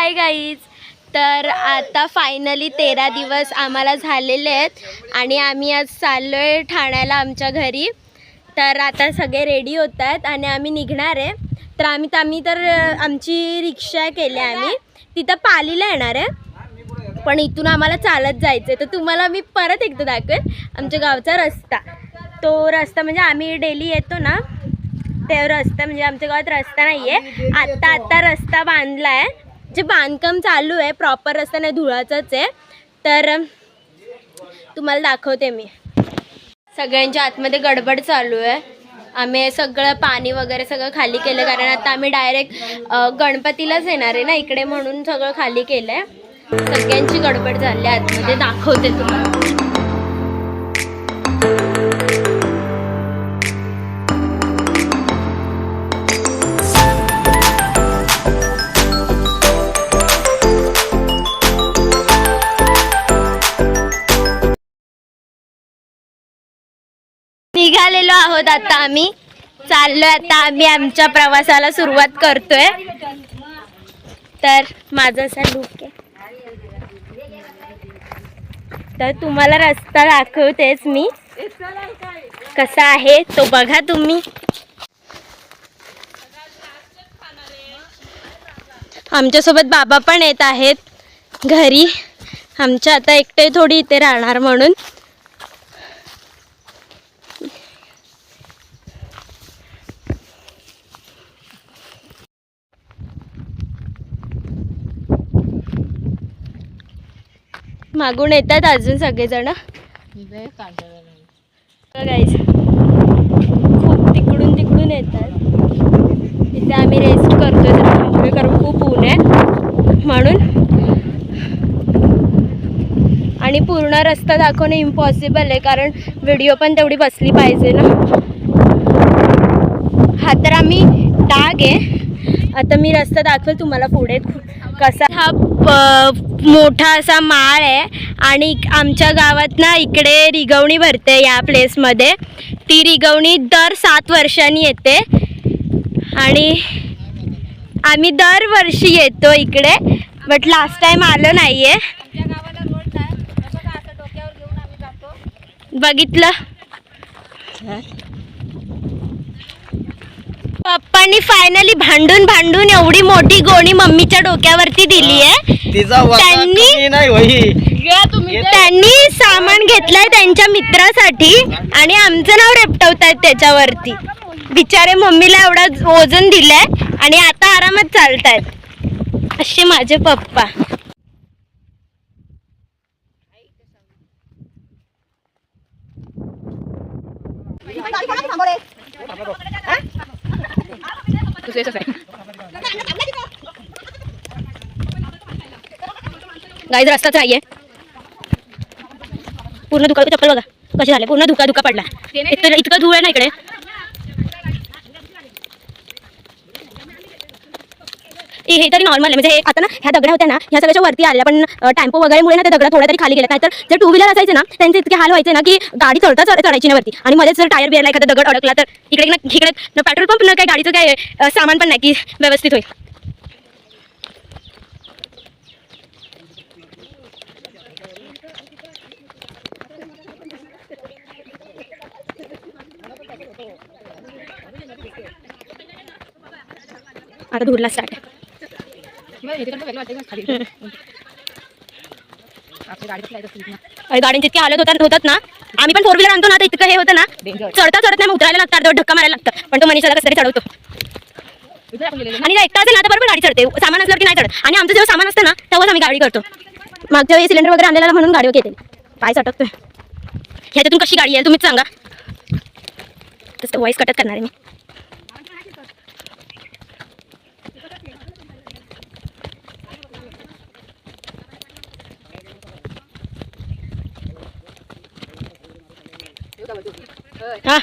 Hi guys. तर आता finally 13 दिवस आम्हाला झालेले आहेत आणि आम्ही आज चाललो आहे ठाण्याला आमच्या घरी. तर आता सगळे रेडी होत आहेत आणि आम्ही निघणार आहे. तर आम्ही आमची रिक्षा केली, आम्ही तिथं पालीला येणार आहे, पण इथून आम्हाला चालत जायचं आहे. तर तुम्हाला मी परत एकदा दाखवेन आमच्या गावचा रस्ता. तो रस्ता म्हणजे आम्ही डेली येतो ना, ते रस्ता म्हणजे आमच्या गावात रस्ता नाही आहे. आत्ता रस्ता बांधला आहे, जे बांधकाम चालू आहे. प्रॉपर रस्ता नाही, धुळाचाच आहे. तर तुम्हाला दाखवते मी. सगळ्यांच्या आतमध्ये गडबड चालू आहे. आम्ही सगळं पाणी वगैरे सगळं खाली केलं, कारण आता आम्ही डायरेक्ट गणपतीलाच येणार आहे ना इकडे, म्हणून सगळं खाली केलं आहे. सगळ्यांची गडबड झाली आतमध्ये, दाखवते तुम्हाला. निघालेलो आहोत आता, आम्ही चाललोय. आता आम्ही आमच्या प्रवासाला सुरुवात करतोय. तर माझा असा लुक आहे. तर तुम्हाला रस्ता दाखवतेच मी, कसा आहे तो बघा तुम्ही. आमच्यासोबत बाबा पण येत आहेत घरी. आमच्या आता एकटे थोडी इथे राहणार म्हणून. मागून येतात अजून सगळेजण. गाईज खूप तिकडून येतात. इथे आम्ही रेस्ट करतोय जरा थांबलोय, कारण खूप ऊन आहे म्हणून. आणि पूर्ण रस्ता दाखवणं इम्पॉसिबल आहे, कारण व्हिडिओ पण तेवढी बसली पाहिजे ना. हा तर आम्ही डाग आहे. आता मी रस्ता दाखवेल तुम्हाला पुढे कसा. हा मोठा असा माळ आहे आणि आमच्या गावात ना इकडे रिगवणी भरते या प्लेसमध्ये. ती रिगवणी दर 7 वर्षांनी येते आणि आम्ही दरवर्षी येतो इकडे, बट लास्ट टाइम आलो नाही आहे. बघितलं, पप्पांनी फायनली भांडून एवढी मोठी गोणी मम्मीच्या डोक्यावरती दिली आहे. त्यांनी सामान घेतलंय त्यांच्या मित्रासाठी आणि आमचं नाव रेपटवतायत त्याच्यावरती. बिचारे मम्मीला एवढा वजन दिलंय आणि आता आरामात चालतायत असे माझे पप्पा. गाईज रस्ताच नाहीये, पूर्ण धुका. चप्पल बघा कसे झाले, पूर्ण धुका पडला. इतकं धूळ आहे ना इकडे. हे तरी नॉर्मल आहे, म्हणजे हे आता ना ह्या दगड्या होत्या ना, ह्या सगळ्याच्या वरती आल्या, पण टेम्पो वगैरेमुळे ना ते दगड थोड्या तरी खाली गेले. नाहीतर जे टू व्हीलर असायचे ना, त्यांचे इतके हाल व्हायचे ना की गाडी चढायची ना वरती, आणि मध्येच जर टायर बिअरला एखादा दगड अडकला तर इकडे पेट्रोल पंप ना, काही गाडीचं काय सामान पण नाही की व्यवस्थित होईल. आता धुरला स्टार्ट. गाड्यांची इतकी हालत होतात ना. आम्ही पण 4 व्हीलर आणतो ना, तर इतकं हे होतं ना, चढता नाही, उतरायला लागतात, धक्का मारायला लागतं. पण तो मनीषाला कसं तरी चढवतो. आणि एकटा असेल ना तर बरोबर गाडी चढते, सामान असलं की नाही चढत. आणि आमचं जेव्हा सामान असतं ना तेव्हाच आम्ही गाडी करतो. मागच्या वेळी सिलेंडर वगैरे आणलेला म्हणून गाडीवर येते. पाय सटकतोय. ह्याच्यातून कशी गाडी आहे तुम्हीच सांगा. तसं वॉइस कटच करणार आहे मी. हा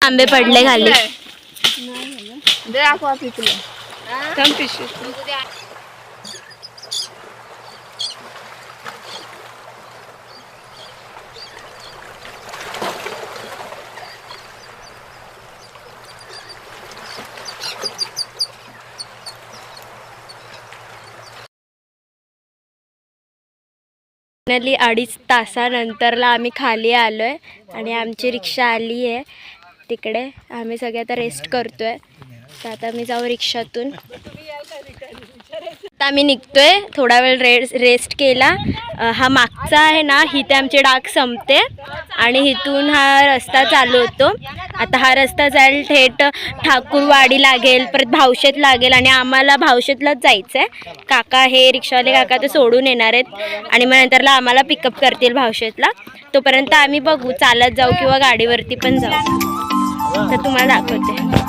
आंबे पडले खाली. फायनली 2.5 तासानंतरला आम्ही खाली आलोय आणि आमची रिक्षा आली आहे तिकडे. आम्ही सगळे आता रेस्ट करतोय. तर आता मी जाऊ रिक्षातून. आता आम्ही निघतोय. थोडा वेळ रेस्ट केला. हा मागचा आहे ना, इथे आमचे डाग संपते आणि इथून हा रस्ता चालू होतो. आता हा रस्ता जाईल थेट ठाकूरवाडी लागेल, परत भावशेत लागेल आणि आम्हाला भावशेतलाच जायचं आहे. काका हे रिक्षावाले काका ते सोडून येणार आहेत आणि मग नंतरला आम्हाला पिकअप करतील भावशेतला. तोपर्यंत आम्ही बघू चालत जाऊ किंवा गाडीवरती पण जाऊ. तर तुम्हाला दाखवते.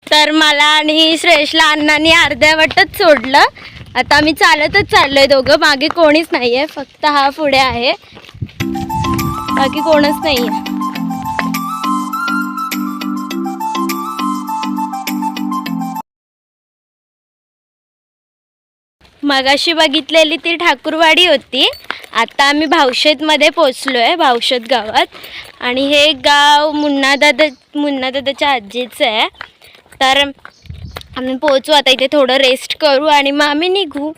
तर मला आणि श्रेयसला अण्णांनी अर्ध्या वाटच सोडलं. आता आम्ही चालतच चाललोय दोघं. मागे कोणीच नाही आहे, फक्त हा पुढे आहे, बाकी कोणच नाही आहे. मगाशी बघितलेली ती ठाकूरवाडी होती. आता आम्ही भावशेतमध्ये पोचलोय, भावशेत गावात. आणि हे गाव मुन्नादादाच्या आजीचं आहे. तर आम्ही पोचू आता. इथे थोडं रेस्ट करू आणि मग आम्ही निघू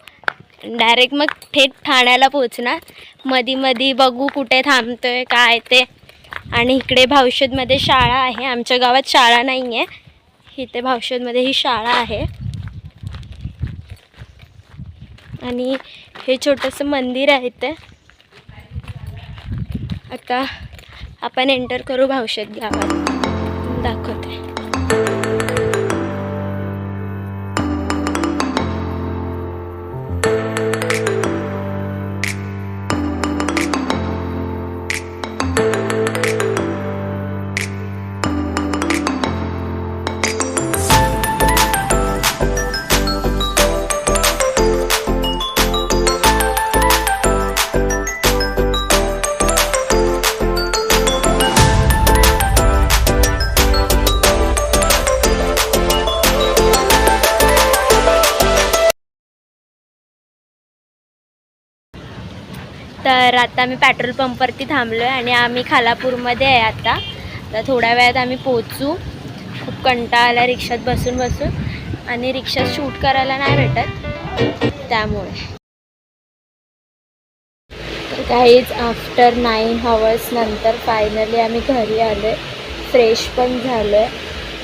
डायरेक्ट. मग थेट ठाण्याला पोचणार. मधी बघू कुठे थांबतोय काय ते. आणि इकडे भावशेतमध्ये शाळा आहे. आमच्या गावात शाळा नाही आहे, इथे भावशेतमध्ये ही शाळा आहे. आणि हे छोटंसं मंदिर आहे ते. आता आपण एंटर करू भावशेत गावात. दाखवते. तर आता आम्ही पेट्रोल पंपवरती थांबलो आहे आणि आम्ही खालापूरमध्ये आहे आता. तर थोड्या वेळात आम्ही पोचू. खूप कंटाळा आला रिक्षात बसून आणि रिक्षात शूट करायला नाही भेटत त्यामुळे. तर काहीच आफ्टर 9 hours नंतर फायनली आम्ही घरी आलो आहे. फ्रेश पण झालो आहे.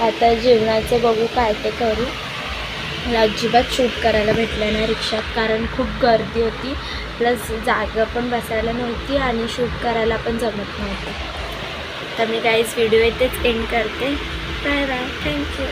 आता जेवणाचं बघू काय ते करू. मला अजिबात शूट करायला भेटलं नाही रिक्षात, कारण खूप गर्दी होती. प्लस जागा पण बसायला नव्हती आणि शूट करायला पण जमत नव्हतं. तर मी काहीच व्हिडिओ इथेच एंड करते. Bye bye. थँक्यू.